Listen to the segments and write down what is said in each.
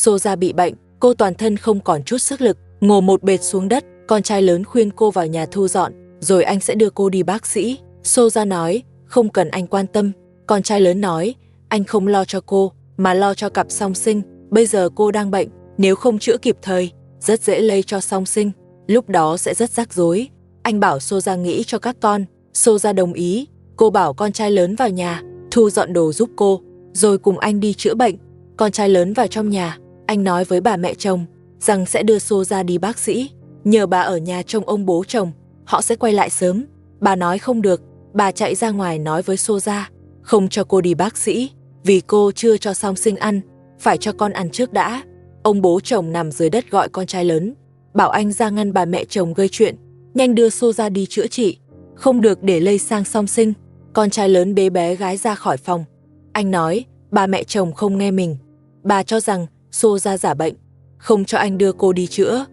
Soja bị bệnh, cô toàn thân không còn chút sức lực, ngồi một bệt xuống đất. Con trai lớn khuyên cô vào nhà thu dọn, rồi anh sẽ đưa cô đi bác sĩ. Soja nói, không cần anh quan tâm. Con trai lớn nói, anh không lo cho cô, mà lo cho cặp song sinh. Bây giờ cô đang bệnh, nếu không chữa kịp thời, rất dễ lây cho song sinh. Lúc đó sẽ rất rắc rối. Anh bảo Soja nghĩ cho các con. Soja đồng ý. Cô bảo con trai lớn vào nhà, thu dọn đồ giúp cô, rồi cùng anh đi chữa bệnh. Con trai lớn vào trong nhà, anh nói với bà mẹ chồng rằng sẽ đưa Soja đi bác sĩ. Nhờ bà ở nhà trông ông bố chồng, họ sẽ quay lại sớm. Bà nói không được, bà chạy ra ngoài nói với Soja, không cho cô đi bác sĩ, vì cô chưa cho song sinh ăn, phải cho con ăn trước đã. Ông bố chồng nằm dưới đất gọi con trai lớn, bảo anh ra ngăn bà mẹ chồng gây chuyện, nhanh đưa Soja đi chữa trị, không được để lây sang song sinh. Con trai lớn bế bé gái ra khỏi phòng. Anh nói, bà mẹ chồng không nghe mình. Bà cho rằng Soja giả bệnh, không cho anh đưa cô đi chữa,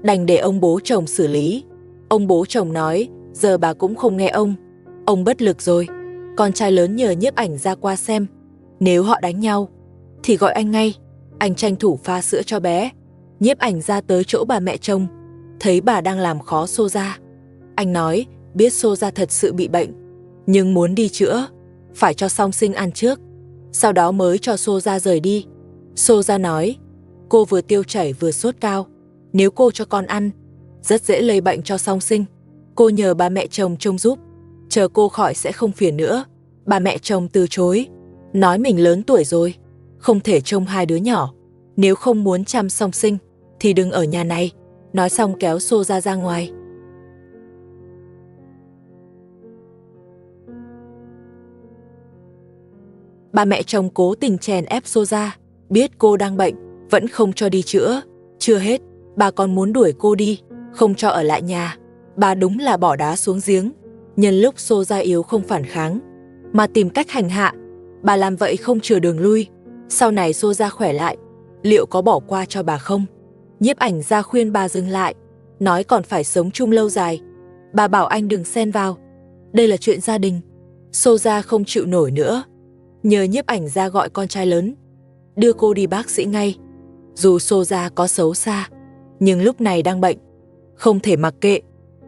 đành để ông bố chồng xử lý. Ông bố chồng nói, giờ bà cũng không nghe ông bất lực rồi. Con trai lớn nhờ nhiếp ảnh ra qua xem, nếu họ đánh nhau thì gọi anh ngay. Anh tranh thủ pha sữa cho bé. Nhiếp ảnh ra tới chỗ bà mẹ chồng, thấy bà đang làm khó Soja. Anh nói, biết Soja thật sự bị bệnh, nhưng muốn đi chữa, phải cho song sinh ăn trước, sau đó mới cho Soja rời đi. Soja nói, cô vừa tiêu chảy vừa sốt cao, nếu cô cho con ăn, rất dễ lây bệnh cho song sinh. Cô nhờ bà mẹ chồng trông giúp, chờ cô khỏi sẽ không phiền nữa. Bà mẹ chồng từ chối, nói mình lớn tuổi rồi, không thể trông hai đứa nhỏ. Nếu không muốn chăm song sinh, thì đừng ở nhà này. Nói xong kéo Soja ra ngoài. Bà mẹ chồng cố tình chèn ép Soja, biết cô đang bệnh, vẫn không cho đi chữa. Chưa hết, bà còn muốn đuổi cô đi, không cho ở lại nhà. Bà đúng là bỏ đá xuống giếng. Nhân lúc Soja yếu không phản kháng, mà tìm cách hành hạ. Bà làm vậy không chừa đường lui. Sau này Soja khỏe lại, liệu có bỏ qua cho bà không? Nhiếp ảnh ra khuyên bà dừng lại, nói còn phải sống chung lâu dài. Bà bảo anh đừng xen vào, đây là chuyện gia đình. Soja không chịu nổi nữa, nhờ nhiếp ảnh ra gọi con trai lớn, đưa cô đi bác sĩ ngay. Dù Soja có xấu xa, nhưng lúc này đang bệnh, không thể mặc kệ.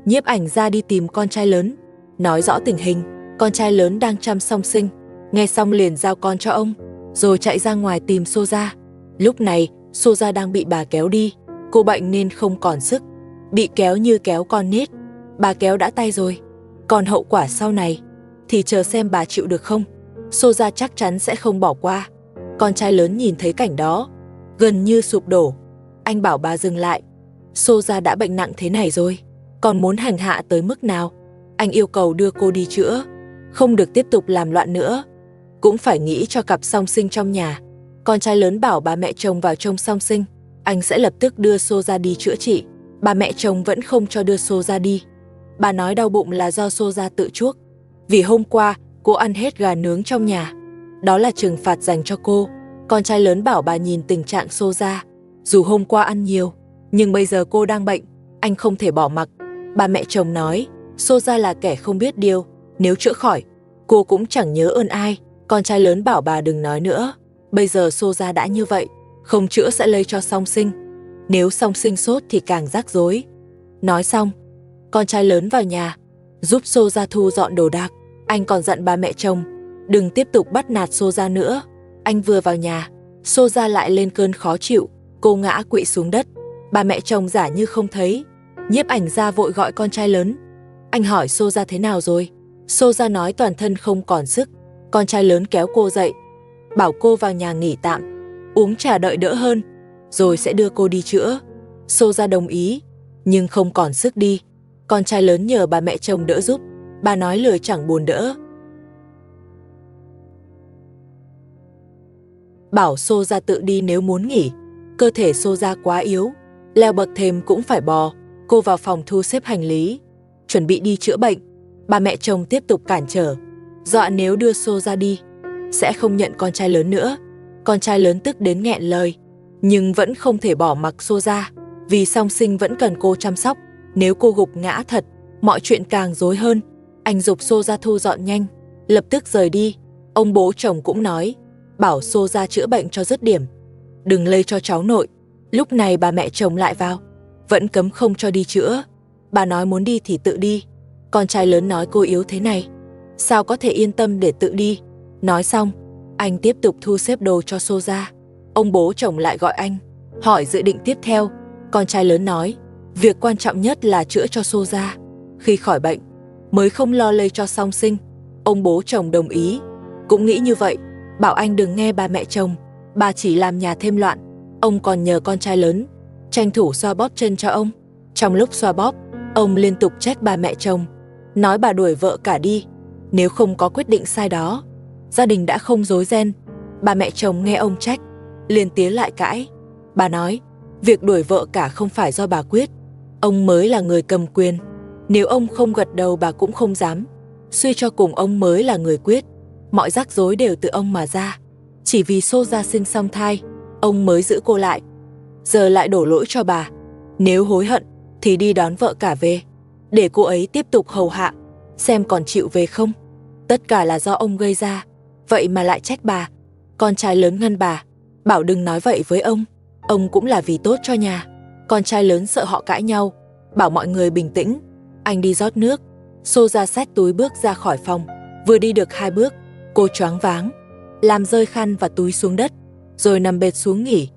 Nhiếp ảnh ra đi tìm con trai lớn, nói rõ tình hình. Con trai lớn đang chăm song sinh, nghe xong liền giao con cho ông, rồi chạy ra ngoài tìm Soja. Lúc này Soja đang bị bà kéo đi, cô bệnh nên không còn sức, bị kéo như kéo con nít. Bà kéo đã tay rồi, còn hậu quả sau này thì chờ xem bà chịu được không. Soja chắc chắn sẽ không bỏ qua. Con trai lớn nhìn thấy cảnh đó, gần như sụp đổ. Anh bảo bà dừng lại, Soja đã bệnh nặng thế này rồi, còn muốn hành hạ tới mức nào? Anh yêu cầu đưa cô đi chữa, không được tiếp tục làm loạn nữa, cũng phải nghĩ cho cặp song sinh trong nhà. Con trai lớn bảo bà mẹ chồng vào trông song sinh, anh sẽ lập tức đưa Soja đi chữa trị. Bà mẹ chồng vẫn không cho đưa Soja đi. Bà nói đau bụng là do Soja tự chuốc, vì hôm qua cô ăn hết gà nướng trong nhà, đó là trừng phạt dành cho cô. Con trai lớn bảo bà nhìn tình trạng Soja, dù hôm qua ăn nhiều, nhưng bây giờ cô đang bệnh, anh không thể bỏ mặc. Bà mẹ chồng nói, Soja là kẻ không biết điều, nếu chữa khỏi, cô cũng chẳng nhớ ơn ai. Con trai lớn bảo bà đừng nói nữa, bây giờ Soja đã như vậy, không chữa sẽ lây cho song sinh, nếu song sinh sốt thì càng rắc rối. Nói xong, con trai lớn vào nhà, giúp Soja thu dọn đồ đạc. Anh còn dặn bà mẹ chồng, đừng tiếp tục bắt nạt Soja nữa. Anh vừa vào nhà, Soja lại lên cơn khó chịu, cô ngã quỵ xuống đất. Bà mẹ chồng giả như không thấy. Nhiếp ảnh ra vội gọi con trai lớn. Anh hỏi Soja thế nào rồi? Soja nói toàn thân không còn sức. Con trai lớn kéo cô dậy, bảo cô vào nhà nghỉ tạm, uống trà đợi đỡ hơn, rồi sẽ đưa cô đi chữa. Soja đồng ý, nhưng không còn sức đi. Con trai lớn nhờ bà mẹ chồng đỡ giúp. Bà nói lời chẳng buồn đỡ, bảo Soja tự đi nếu muốn nghỉ. Cơ thể Soja quá yếu, leo bậc thềm cũng phải bò. Cô vào phòng thu xếp hành lý, chuẩn bị đi chữa bệnh. Bà mẹ chồng tiếp tục cản trở, dọa nếu đưa Soja đi, sẽ không nhận con trai lớn nữa. Con trai lớn tức đến nghẹn lời, nhưng vẫn không thể bỏ mặc Soja, vì song sinh vẫn cần cô chăm sóc. Nếu cô gục ngã thật, mọi chuyện càng rối hơn. Anh giục Soja thu dọn nhanh, lập tức rời đi. Ông bố chồng cũng nói, bảo Soja chữa bệnh cho dứt điểm, đừng lây cho cháu nội. Lúc này bà mẹ chồng lại vào, vẫn cấm không cho đi chữa. Bà nói muốn đi thì tự đi. Con trai lớn nói cô yếu thế này, sao có thể yên tâm để tự đi. Nói xong, anh tiếp tục thu xếp đồ cho xô ra. Ông bố chồng lại gọi anh, hỏi dự định tiếp theo. Con trai lớn nói, việc quan trọng nhất là chữa cho xô ra. Khi khỏi bệnh, mới không lo lây cho song sinh. Ông bố chồng đồng ý, cũng nghĩ như vậy, bảo anh đừng nghe bà mẹ chồng, bà chỉ làm nhà thêm loạn. Ông còn nhờ con trai lớn tranh thủ xoa bóp chân cho ông. Trong lúc xoa bóp, ông liên tục trách bà mẹ chồng, nói bà đuổi vợ cả đi. Nếu không có quyết định sai đó, gia đình đã không rối ren. Bà mẹ chồng nghe ông trách, liền tía lại cãi. Bà nói, việc đuổi vợ cả không phải do bà quyết, ông mới là người cầm quyền. Nếu ông không gật đầu bà cũng không dám. Suy cho cùng ông mới là người quyết. Mọi rắc rối đều từ ông mà ra. Chỉ vì xô ra sinh xong thai, ông mới giữ cô lại. Giờ lại đổ lỗi cho bà. Nếu hối hận thì đi đón vợ cả về, để cô ấy tiếp tục hầu hạ, xem còn chịu về không. Tất cả là do ông gây ra, vậy mà lại trách bà. Con trai lớn ngăn bà, bảo đừng nói vậy với ông cũng là vì tốt cho nhà. Con trai lớn sợ họ cãi nhau, bảo mọi người bình tĩnh. Anh đi rót nước. Xô ra xách túi bước ra khỏi phòng. Vừa đi được 2 bước, cô choáng váng, làm rơi khăn và túi xuống đất, rồi nằm bệt xuống nghỉ.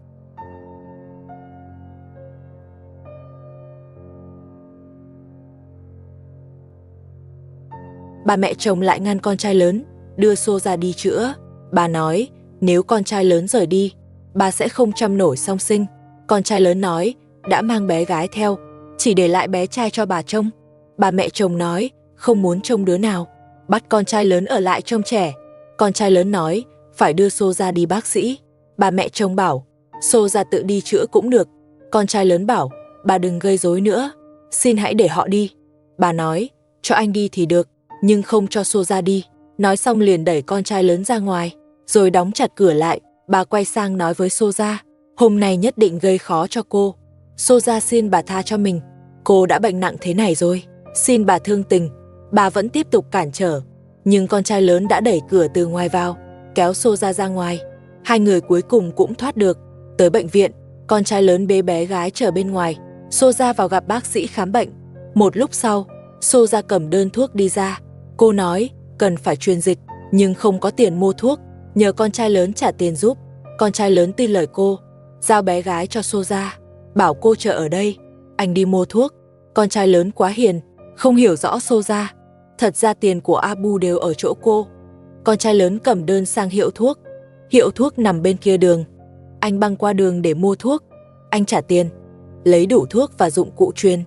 Bà mẹ chồng lại ngăn con trai lớn, đưa xô ra đi chữa. Bà nói, nếu con trai lớn rời đi, bà sẽ không chăm nổi song sinh. Con trai lớn nói, đã mang bé gái theo, chỉ để lại bé trai cho bà trông. Bà mẹ chồng nói, không muốn trông đứa nào, bắt con trai lớn ở lại trông trẻ. Con trai lớn nói, phải đưa xô ra đi bác sĩ. Bà mẹ chồng bảo, xô ra tự đi chữa cũng được. Con trai lớn bảo, bà đừng gây rối nữa, xin hãy để họ đi. Bà nói, cho anh đi thì được, nhưng không cho xô ra đi. Nói xong liền đẩy con trai lớn ra ngoài, rồi đóng chặt cửa lại. Bà quay sang nói với xô ra, hôm nay nhất định gây khó cho cô. Xô ra xin bà tha cho mình, cô đã bệnh nặng thế này rồi, xin bà thương tình. Bà vẫn tiếp tục cản trở, nhưng con trai lớn đã đẩy cửa từ ngoài vào, kéo xô ra ra ngoài. Hai người cuối cùng cũng thoát được. Tới bệnh viện, con trai lớn bế bé gái chờ bên ngoài. Xô ra vào gặp bác sĩ khám bệnh. Một lúc sau, xô ra cầm đơn thuốc đi ra. Cô nói, cần phải truyền dịch, nhưng không có tiền mua thuốc, nhờ con trai lớn trả tiền giúp. Con trai lớn tin lời cô, giao bé gái cho xô ra, bảo cô chờ ở đây, anh đi mua thuốc. Con trai lớn quá hiền, không hiểu rõ xô ra. Thật ra tiền của Abu đều ở chỗ cô. Con trai lớn cầm đơn sang hiệu thuốc nằm bên kia đường. Anh băng qua đường để mua thuốc. Anh trả tiền, lấy đủ thuốc và dụng cụ truyền,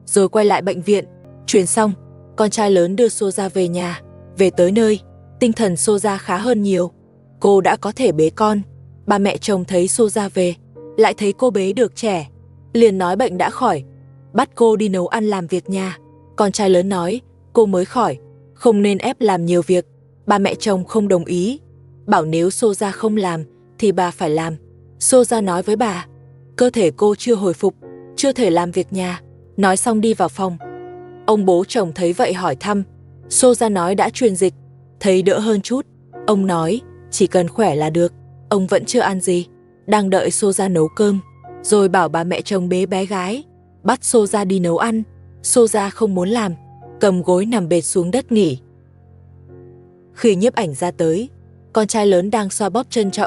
rồi quay lại bệnh viện. Truyền xong, con trai lớn đưa xô ra về nhà. Về tới nơi, tinh thần xô ra khá hơn nhiều. Cô đã có thể bế con. Bà mẹ chồng thấy xô ra về, lại thấy cô bế được trẻ, liền nói bệnh đã khỏi, bắt cô đi nấu ăn làm việc nhà. Con trai lớn nói, cô mới khỏi, không nên ép làm nhiều việc. Bà mẹ chồng không đồng ý, bảo nếu xô ra không làm thì bà phải làm. Xô ra nói với bà, cơ thể cô chưa hồi phục, chưa thể làm việc nhà. Nói xong đi vào phòng. Ông bố chồng thấy vậy hỏi thăm. Xô ra nói đã truyền dịch, thấy đỡ hơn chút. Ông nói, chỉ cần khỏe là được. Ông vẫn chưa ăn gì, đang đợi xô ra nấu cơm, rồi bảo bà mẹ chồng bế bé gái, bắt xô ra đi nấu ăn. Xô ra không muốn làm, cầm gối nằm bệt xuống đất nghỉ. Khi nhiếp ảnh ra tới, con trai lớn đang xoa bóp chân cho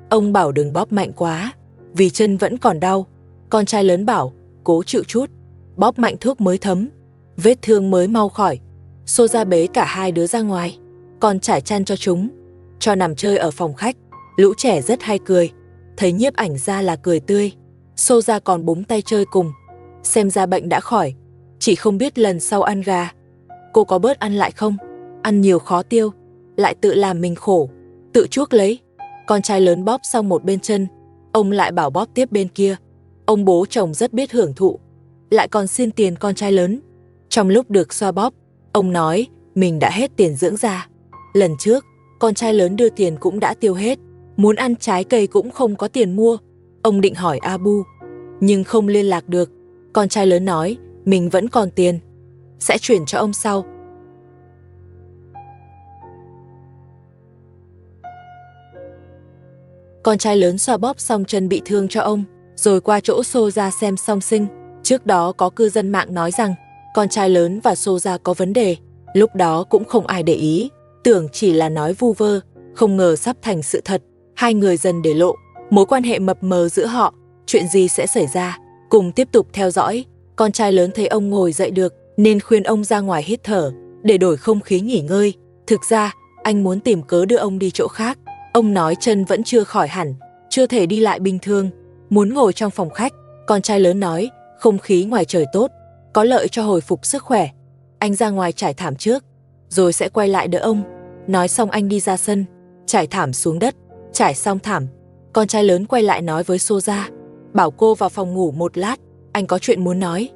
ông bảo đừng bóp mạnh quá, vì chân vẫn còn đau. Con trai lớn bảo, cố chịu chút, bóp mạnh thuốc mới thấm, vết thương mới mau khỏi. Xô ra bế cả hai đứa ra ngoài, còn trải chăn cho chúng, cho nằm chơi ở phòng khách. Lũ trẻ rất hay cười, thấy nhiếp ảnh ra là cười tươi. Xô ra còn búng tay chơi cùng. Xem ra bệnh đã khỏi, chỉ không biết lần sau ăn gà, cô có bớt ăn lại không? Ăn nhiều khó tiêu, lại tự làm mình khổ, tự chuốc lấy. Con trai lớn bóp xong một bên chân, ông lại bảo bóp tiếp bên kia. Ông bố chồng rất biết hưởng thụ, lại còn xin tiền con trai lớn. Trong lúc được xoa bóp, ông nói mình đã hết tiền dưỡng da. Lần trước, con trai lớn đưa tiền cũng đã tiêu hết, muốn ăn trái cây cũng không có tiền mua. Ông định hỏi Abu, nhưng không liên lạc được. Con trai lớn nói, mình vẫn còn tiền, sẽ chuyển cho ông sau. Con trai lớn xoa bóp xong chân bị thương cho ông, rồi qua chỗ Soja xem song sinh. Trước đó có cư dân mạng nói rằng con trai lớn và Soja có vấn đề. Lúc đó cũng không ai để ý, tưởng chỉ là nói vu vơ, không ngờ sắp thành sự thật. Hai người dần để lộ mối quan hệ mập mờ giữa họ. Chuyện gì sẽ xảy ra? Cùng tiếp tục theo dõi. Con trai lớn thấy ông ngồi dậy được nên khuyên ông ra ngoài hít thở để đổi không khí nghỉ ngơi. Thực ra anh muốn tìm cớ đưa ông đi chỗ khác. Ông nói chân vẫn chưa khỏi hẳn, chưa thể đi lại bình thường, muốn ngồi trong phòng khách. Con trai lớn nói không khí ngoài trời tốt, có lợi cho hồi phục sức khỏe. Anh ra ngoài trải thảm trước, rồi sẽ quay lại đỡ ông. Nói xong anh đi ra sân, trải thảm xuống đất. Trải xong thảm, con trai lớn quay lại nói với Soja, bảo cô vào phòng ngủ một lát, anh có chuyện muốn nói.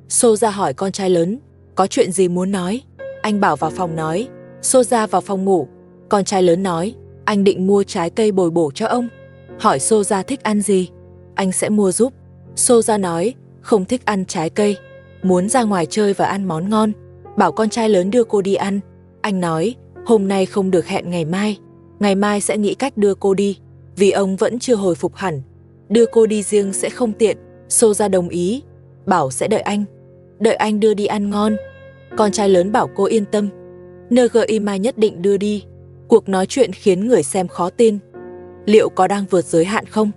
Soja hỏi con trai lớn, có chuyện gì muốn nói? Anh bảo vào phòng nói. Soja vào phòng ngủ. Con trai lớn nói, anh định mua trái cây bồi bổ cho ông. Hỏi Soja thích ăn gì? Anh sẽ mua giúp. Soja nói, không thích ăn trái cây, muốn ra ngoài chơi và ăn món ngon. Bảo con trai lớn đưa cô đi ăn. Anh nói, hôm nay không được, hẹn ngày mai sẽ nghĩ cách đưa cô đi, vì ông vẫn chưa hồi phục hẳn. Đưa cô đi riêng sẽ không tiện. Soja đồng ý, bảo sẽ đợi anh đưa đi ăn ngon. Con trai lớn bảo cô yên tâm, NGI mai nhất định đưa đi. Cuộc nói chuyện khiến người xem khó tin. Liệu có đang vượt giới hạn không?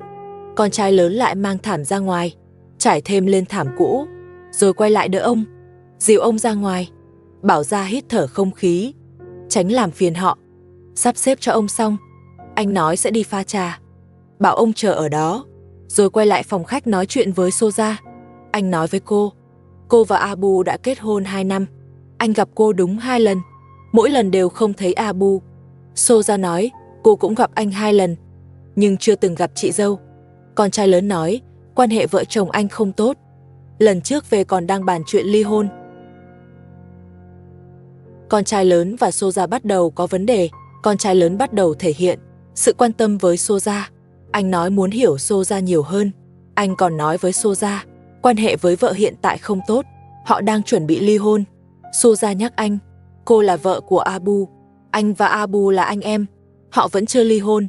Con trai lớn lại mang thảm ra ngoài, trải thêm lên thảm cũ, rồi quay lại đỡ ông, dìu ông ra ngoài, bảo ra hít thở không khí, tránh làm phiền họ. Sắp xếp cho ông xong, anh nói sẽ đi pha trà, bảo ông chờ ở đó, rồi quay lại phòng khách nói chuyện với Soja. Anh nói với cô và Abu đã kết hôn 2 năm. Anh gặp cô đúng 2 lần, mỗi lần đều không thấy Abu. Soja nói, cô cũng gặp anh 2 lần, nhưng chưa từng gặp chị dâu. Con trai lớn nói, quan hệ vợ chồng anh không tốt. Lần trước về còn đang bàn chuyện ly hôn. Con trai lớn và Soja bắt đầu có vấn đề. Con trai lớn bắt đầu thể hiện sự quan tâm với Soja. Anh nói muốn hiểu Soja nhiều hơn. Anh còn nói với Soja, quan hệ với vợ hiện tại không tốt, họ đang chuẩn bị ly hôn. Soja nhắc anh, cô là vợ của Abu, anh và Abu là anh em, họ vẫn chưa ly hôn.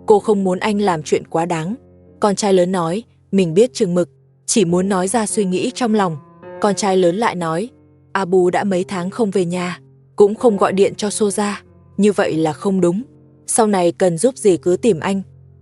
Cô không muốn anh làm chuyện quá đáng. Con trai lớn nói, mình biết chừng mực, chỉ muốn nói ra suy nghĩ trong lòng. Con trai lớn lại nói, Abu đã mấy tháng không về nhà, cũng không gọi điện cho Soja, như vậy là không đúng. Sau này cần giúp gì cứ tìm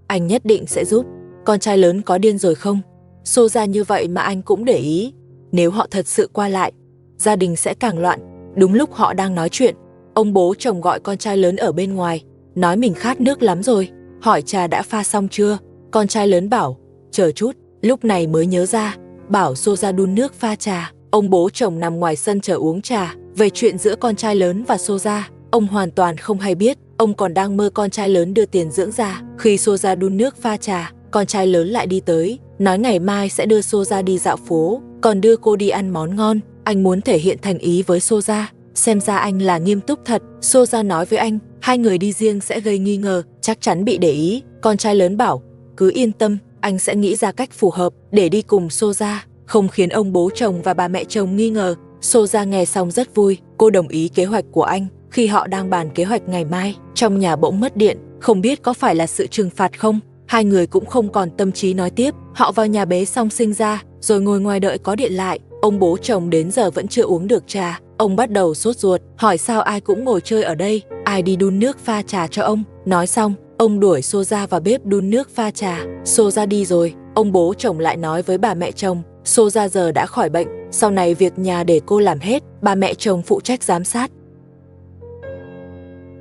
anh nhất định sẽ giúp. Con trai lớn có điên rồi không? Soja như vậy mà anh cũng để ý. Nếu họ thật sự qua lại, gia đình sẽ càng loạn. Đúng lúc họ đang nói chuyện, ông bố chồng gọi con trai lớn ở bên ngoài, nói mình khát nước lắm rồi, hỏi trà đã pha xong chưa. Con trai lớn bảo, chờ chút, lúc này mới nhớ ra, bảo Soja đun nước pha trà. Ông bố chồng nằm ngoài sân chờ uống trà. Về chuyện giữa con trai lớn và Soja, ông hoàn toàn không hay biết. Ông còn đang mơ con trai lớn đưa tiền dưỡng da. Khi Soja đun nước pha trà, con trai lớn lại đi tới, nói ngày mai sẽ đưa Soja đi dạo phố, còn đưa cô đi ăn món ngon. Anh muốn thể hiện thành ý với Soja, xem ra anh là nghiêm túc thật. Soja nói với anh, hai người đi riêng sẽ gây nghi ngờ, chắc chắn bị để ý. Con trai lớn bảo, cứ yên tâm, anh sẽ nghĩ ra cách phù hợp để đi cùng Soja, không khiến ông bố chồng và bà mẹ chồng nghi ngờ. Soja nghe xong rất vui, cô đồng ý kế hoạch của anh. Khi họ đang bàn kế hoạch ngày mai, trong nhà bỗng mất điện, không biết có phải là sự trừng phạt không. Hai người cũng không còn tâm trí nói tiếp. Họ vào nhà bế song sinh ra, rồi ngồi ngoài đợi có điện lại. Ông bố chồng đến giờ vẫn chưa uống được trà. Ông bắt đầu sốt ruột, hỏi sao ai cũng ngồi chơi ở đây, ai đi đun nước pha trà cho ông. Nói xong, ông đuổi Soja vào bếp đun nước pha trà. Soja đi rồi, ông bố chồng lại nói với bà mẹ chồng, Soja giờ đã khỏi bệnh, sau này việc nhà để cô làm hết, bà mẹ chồng phụ trách giám sát.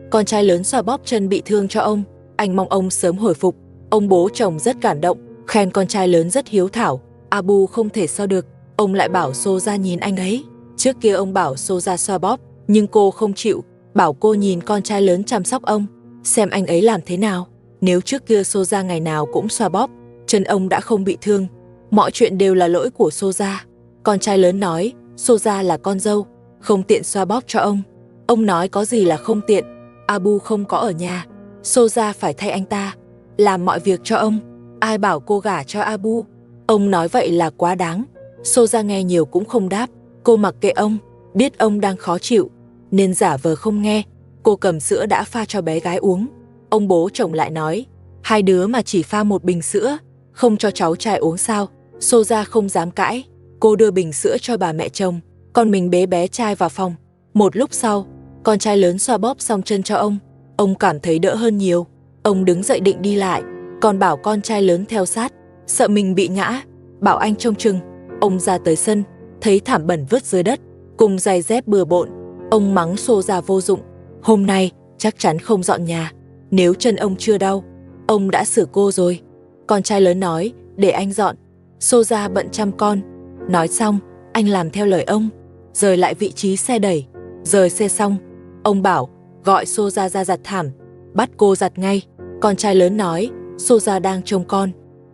Con trai lớn xoa bóp chân bị thương cho ông, anh mong ông sớm hồi phục. Ông bố chồng rất cảm động, khen con trai lớn rất hiếu thảo. Abu không thể so được, ông lại bảo Soja nhìn anh ấy. Trước kia ông bảo Soja xoa bóp, nhưng cô không chịu, bảo cô nhìn con trai lớn chăm sóc ông, xem anh ấy làm thế nào. Nếu trước kia Soja ngày nào cũng xoa bóp, chân ông đã không bị thương. Mọi chuyện đều là lỗi của Soja. Con trai lớn nói, Soja là con dâu, không tiện xoa bóp cho ông. Ông nói có gì là không tiện, Abu không có ở nhà, Soja phải thay anh ta làm mọi việc cho ông. Ai bảo cô gả cho Abu? Ông nói vậy là quá đáng. Soja nghe nhiều cũng không đáp, cô mặc kệ ông, biết ông đang khó chịu, nên giả vờ không nghe. Cô cầm sữa đã pha cho bé gái uống. Ông bố chồng lại nói, hai đứa mà chỉ pha một bình sữa, không cho cháu trai uống sao? Soja không dám cãi, cô đưa bình sữa cho bà mẹ chồng, còn mình bế bé trai vào phòng. Một lúc sau, con trai lớn xoa bóp xong chân cho ông cảm thấy đỡ hơn nhiều. Ông đứng dậy định đi lại, còn bảo con trai lớn theo sát, sợ mình bị ngã, bảo anh trông chừng. Ông ra tới sân, thấy thảm bẩn vứt dưới đất, cùng giày dép bừa bộn. Ông mắng Soja vô dụng, hôm nay chắc chắn không dọn nhà, nếu chân ông chưa đau, ông đã xử cô rồi. Con trai lớn nói, để anh dọn. Soja bận chăm con. Nói xong, anh làm theo lời ông, rời lại vị trí xe đẩy. Rời xe xong, ông bảo, gọi Soja ra giặt thảm, bắt cô giặt ngay. Con trai lớn nói, Soja đang trông con,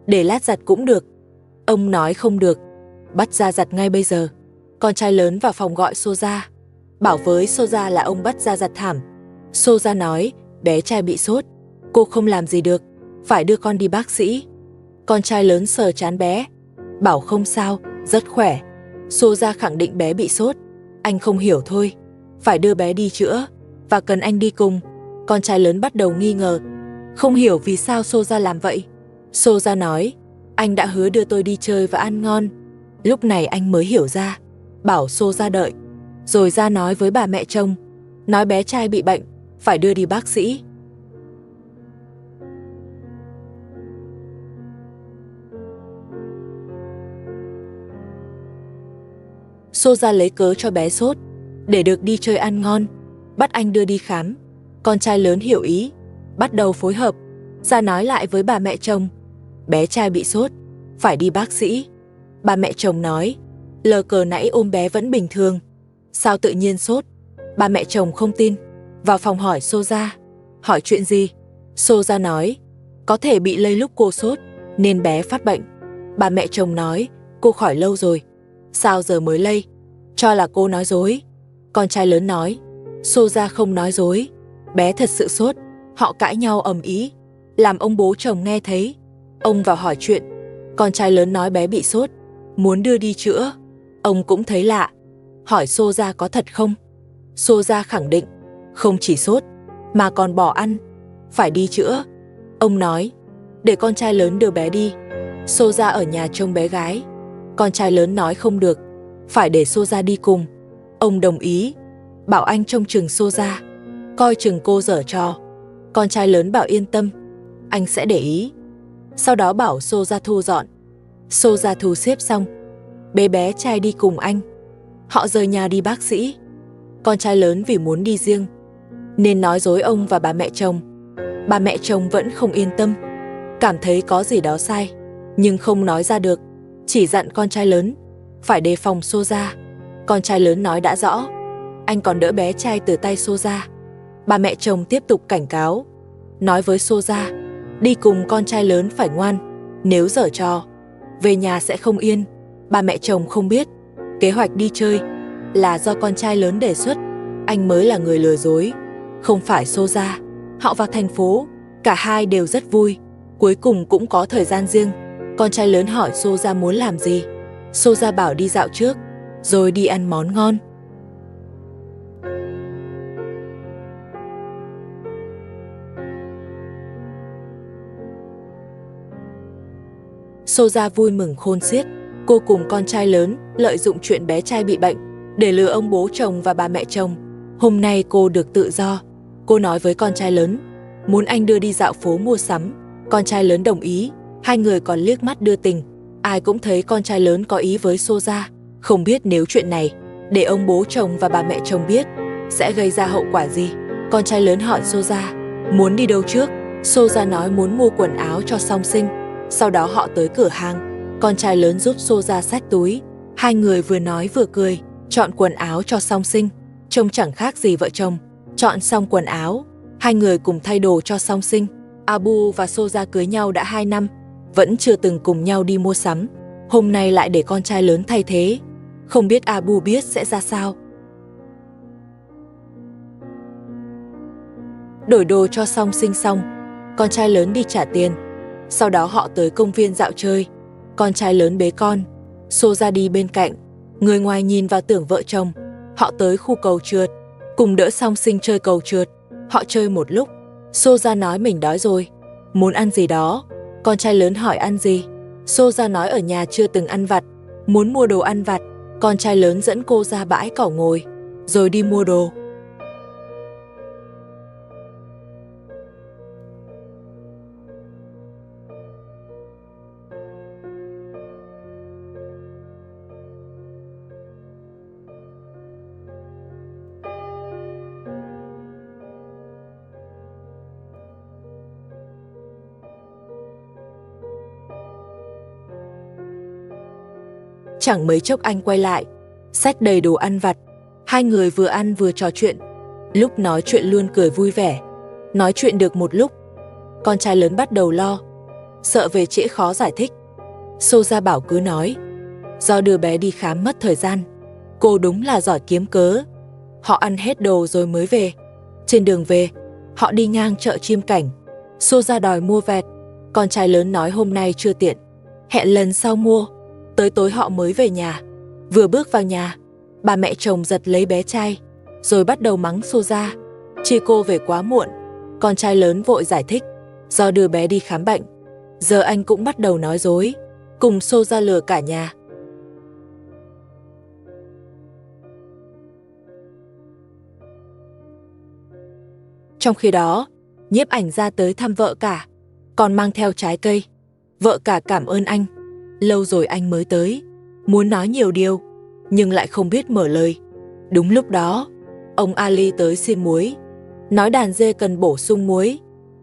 để lát giặt cũng được. Ông nói không được, bắt ra giặt ngay bây giờ. Con trai lớn vào phòng gọi Soja, bảo với Soja là ông bắt ra giặt thảm. Soja nói, bé trai bị sốt, cô không làm gì được, phải đưa con đi bác sĩ. Con trai lớn sờ trán bé, bảo không sao, rất khỏe. Soja khẳng định bé bị sốt. Anh không hiểu thôi, phải đưa bé đi chữa, và cần anh đi cùng. Con trai lớn bắt đầu nghi ngờ, không hiểu vì sao Soja làm vậy. Soja nói, anh đã hứa đưa tôi đi chơi và ăn ngon. Lúc này anh mới hiểu ra, bảo Soja đợi, rồi ra nói với bà mẹ chồng, nói bé trai bị bệnh, phải đưa đi bác sĩ. Soja lấy cớ cho bé sốt, để được đi chơi ăn ngon, bắt anh đưa đi khám. Con trai lớn hiểu ý, bắt đầu phối hợp, ra nói lại với bà mẹ chồng, bé trai bị sốt, phải đi bác sĩ. Bà mẹ chồng nói, lờ cờ nãy ôm bé vẫn bình thường, sao tự nhiên sốt? Bà mẹ chồng không tin, vào phòng hỏi Soja, hỏi chuyện gì? Soja nói, có thể bị lây lúc cô sốt, nên bé phát bệnh. Bà mẹ chồng nói, cô khỏi lâu rồi, sao giờ mới lây? Cho là cô nói dối. Con trai lớn nói, Soja không nói dối, bé thật sự sốt. Họ cãi nhau ầm ĩ, làm ông bố chồng nghe thấy. Ông vào hỏi chuyện. Con trai lớn nói bé bị sốt, muốn đưa đi chữa. Ông cũng thấy lạ, hỏi Soja có thật không? Soja khẳng định, không chỉ sốt, mà còn bỏ ăn, phải đi chữa. Ông nói, để con trai lớn đưa bé đi, Soja ở nhà trông bé gái. Con trai lớn nói không được, phải để Soja đi cùng. Ông đồng ý, bảo anh trông chừng Soja, coi chừng cô giở trò. Con trai lớn bảo yên tâm, anh sẽ để ý. Sau đó bảo Soja thu dọn. Soja thu xếp xong, bế bé trai đi cùng anh. Họ rời nhà đi bác sĩ. Con trai lớn vì muốn đi riêng, nên nói dối ông và bà mẹ chồng. Bà mẹ chồng vẫn không yên tâm, cảm thấy có gì đó sai, nhưng không nói ra được, chỉ dặn con trai lớn, phải đề phòng Soja. Con trai lớn nói đã rõ, anh còn đỡ bé trai từ tay Soja. Bà mẹ chồng tiếp tục cảnh cáo, nói với Soja, đi cùng con trai lớn phải ngoan, nếu giở trò, về nhà sẽ không yên. Bà mẹ chồng không biết, kế hoạch đi chơi là do con trai lớn đề xuất, anh mới là người lừa dối, không phải Soja. Họ vào thành phố, cả hai đều rất vui, cuối cùng cũng có thời gian riêng. Con trai lớn hỏi Soja muốn làm gì. Soja bảo đi dạo trước, rồi đi ăn món ngon. Soja vui mừng khôn xiết. Cô cùng con trai lớn lợi dụng chuyện bé trai bị bệnh để lừa ông bố chồng và bà mẹ chồng. Hôm nay cô được tự do. Cô nói với con trai lớn, muốn anh đưa đi dạo phố mua sắm. Con trai lớn đồng ý. Hai người còn liếc mắt đưa tình. Ai cũng thấy con trai lớn có ý với Soja. Không biết nếu chuyện này để ông bố chồng và bà mẹ chồng biết, sẽ gây ra hậu quả gì. Con trai lớn hỏi Soja, muốn đi đâu trước? Soja nói muốn mua quần áo cho song sinh. Sau đó họ tới cửa hàng. Con trai lớn giúp Soja xách túi. Hai người vừa nói vừa cười, chọn quần áo cho song sinh. Trông chẳng khác gì vợ chồng. Chọn xong quần áo, hai người cùng thay đồ cho song sinh. Abu và Soja cưới nhau đã 2 năm, vẫn chưa từng cùng nhau đi mua sắm. Hôm nay lại để con trai lớn thay thế. Không biết Abu biết sẽ ra sao. Đổi đồ cho song sinh xong, con trai lớn đi trả tiền. Sau đó họ tới công viên dạo chơi. Con trai lớn bế con, Xô ra đi bên cạnh. Người ngoài nhìn vào tưởng vợ chồng. Họ tới khu cầu trượt, cùng đỡ song sinh chơi cầu trượt. Họ chơi một lúc, Xô ra nói mình đói rồi, muốn ăn gì đó. Con trai lớn hỏi ăn gì. Xô ra nói ở nhà chưa từng ăn vặt, muốn mua đồ ăn vặt. Con trai lớn dẫn cô ra bãi cỏ ngồi, rồi đi mua đồ. Chẳng mấy chốc anh quay lại, xách đầy đồ ăn vặt. Hai người vừa ăn vừa trò chuyện. Lúc nói chuyện luôn cười vui vẻ. Nói chuyện được một lúc, con trai lớn bắt đầu lo, sợ về trễ khó giải thích. Xô ra bảo cứ nói, do đưa bé đi khám mất thời gian. Cô đúng là giỏi kiếm cớ. Họ ăn hết đồ rồi mới về. Trên đường về, họ đi ngang chợ Chim Cảnh. Xô ra đòi mua vẹt. Con trai lớn nói hôm nay chưa tiện, hẹn lần sau mua. Tới tối họ mới về nhà. Vừa bước vào nhà, bà mẹ chồng giật lấy bé trai, rồi bắt đầu mắng Xô ra. Chi cô về quá muộn. Con trai lớn vội giải thích, do đưa bé đi khám bệnh. Giờ anh cũng bắt đầu nói dối, cùng Xô ra lừa cả nhà. Trong khi đó, Nhiếp Ảnh Gia tới thăm vợ cả, còn mang theo trái cây. Vợ cả cảm ơn anh. Lâu rồi anh mới tới, muốn nói nhiều điều, nhưng lại không biết mở lời. Đúng lúc đó, ông Ali tới xin muối, nói đàn dê cần bổ sung muối.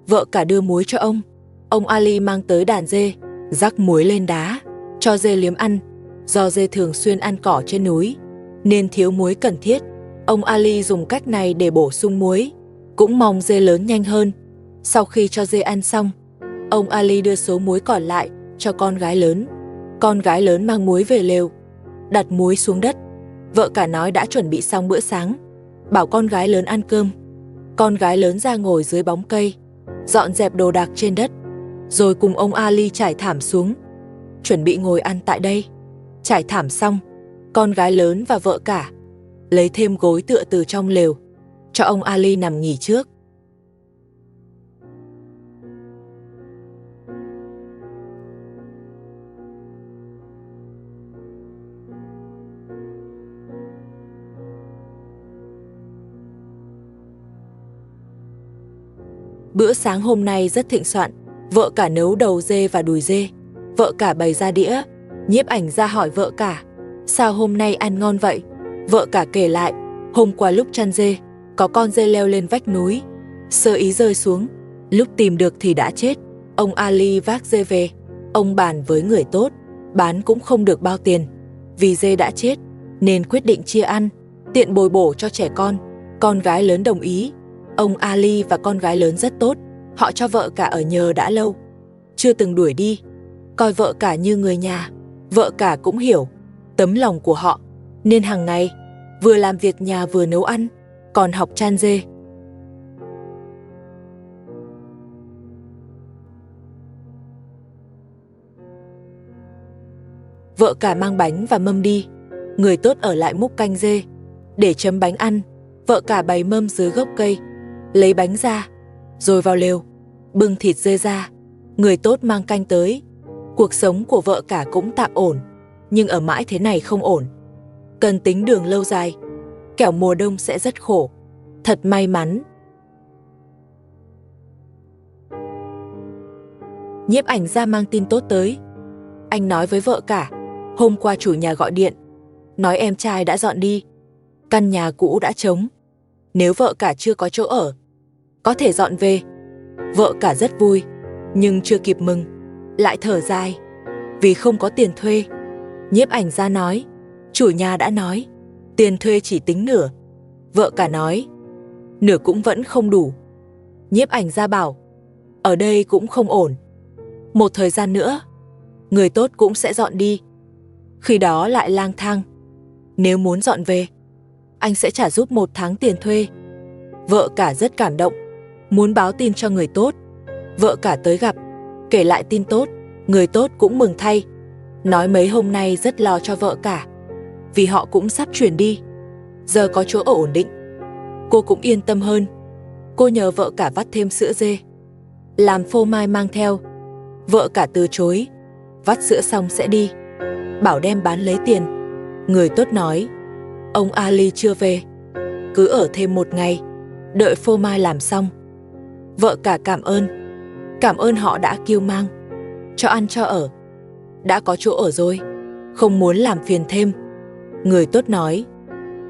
Vợ cả đưa muối cho ông. Ông Ali mang tới đàn dê, rắc muối lên đá, cho dê liếm ăn. Do dê thường xuyên ăn cỏ trên núi, nên thiếu muối cần thiết. Ông Ali dùng cách này để bổ sung muối, cũng mong dê lớn nhanh hơn. Sau khi cho dê ăn xong, ông Ali đưa số muối còn lại cho con gái lớn. Con gái lớn mang muối về lều, đặt muối xuống đất. Vợ cả nói đã chuẩn bị xong bữa sáng, bảo con gái lớn ăn cơm. Con gái lớn ra ngồi dưới bóng cây, dọn dẹp đồ đạc trên đất, rồi cùng ông Ali trải thảm xuống, chuẩn bị ngồi ăn tại đây. Trải thảm xong, con gái lớn và vợ cả lấy thêm gối tựa từ trong lều, cho ông Ali nằm nghỉ trước. Bữa sáng hôm nay rất thịnh soạn. Vợ cả nấu đầu dê và đùi dê. Vợ cả bày ra đĩa. Nhiếp Ảnh Gia hỏi vợ cả, sao hôm nay ăn ngon vậy? Vợ cả kể lại, hôm qua lúc chăn dê, có con dê leo lên vách núi, sơ ý rơi xuống. Lúc tìm được thì đã chết. Ông Ali vác dê về. Ông bàn với người tốt, bán cũng không được bao tiền. Vì dê đã chết, nên quyết định chia ăn, tiện bồi bổ cho trẻ con. Con gái lớn đồng ý. Ông Ali và con gái lớn rất tốt. Họ cho vợ cả ở nhờ đã lâu, chưa từng đuổi đi, coi vợ cả như người nhà. Vợ cả cũng hiểu tấm lòng của họ, nên hàng ngày vừa làm việc nhà vừa nấu ăn, còn học chăn dê. Vợ cả mang bánh và mâm đi. Người tốt ở lại múc canh dê để chấm bánh ăn. Vợ cả bày mâm dưới gốc cây, lấy bánh ra, rồi vào lều, bưng thịt dê ra. Người tốt mang canh tới. Cuộc sống của vợ cả cũng tạm ổn, nhưng ở mãi thế này không ổn. Cần tính đường lâu dài, kẻo mùa đông sẽ rất khổ. Thật may mắn. Nhiếp Ảnh Gia mang tin tốt tới. Anh nói với vợ cả, hôm qua chủ nhà gọi điện, nói em trai đã dọn đi, căn nhà cũ đã trống. Nếu vợ cả chưa có chỗ ở, có thể dọn về. Vợ cả rất vui, nhưng chưa kịp mừng, lại thở dài, vì không có tiền thuê. Nhiếp Ảnh Gia nói, chủ nhà đã nói, tiền thuê chỉ tính nửa. Vợ cả nói, nửa cũng vẫn không đủ. Nhiếp Ảnh Gia bảo, ở đây cũng không ổn. Một thời gian nữa, người tốt cũng sẽ dọn đi. Khi đó lại lang thang. Nếu muốn dọn về, anh sẽ trả giúp 1 tháng tiền thuê. Vợ cả rất cảm động, muốn báo tin cho người tốt. Vợ cả tới gặp, kể lại tin tốt. Người tốt cũng mừng thay, nói mấy hôm nay rất lo cho vợ cả, vì họ cũng sắp chuyển đi, giờ có chỗ ở ổn định. Cô cũng yên tâm hơn. Cô nhờ vợ cả vắt thêm sữa dê, làm phô mai mang theo. Vợ cả từ chối, vắt sữa xong sẽ đi, bảo đem bán lấy tiền. Người tốt nói, ông Ali chưa về, cứ ở thêm một ngày, đợi phô mai làm xong. Vợ cả cảm ơn họ đã kiêu mang, cho ăn cho ở. Đã có chỗ ở rồi, không muốn làm phiền thêm. Người tốt nói,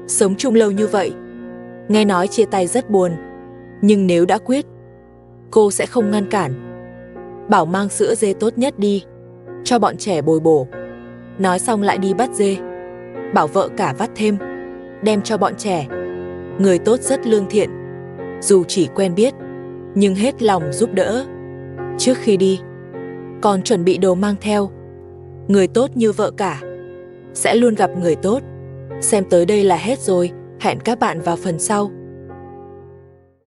sống chung lâu như vậy, nghe nói chia tay rất buồn, nhưng nếu đã quyết, cô sẽ không ngăn cản. Bảo mang sữa dê tốt nhất đi, cho bọn trẻ bồi bổ. Nói xong lại đi bắt dê, bảo vợ cả vắt thêm, đem cho bọn trẻ. Người tốt rất lương thiện, dù chỉ quen biết, nhưng hết lòng giúp đỡ. Trước khi đi, còn chuẩn bị đồ mang theo. Người tốt như vợ cả sẽ luôn gặp người tốt. Xem tới đây là hết rồi, hẹn các bạn vào phần sau.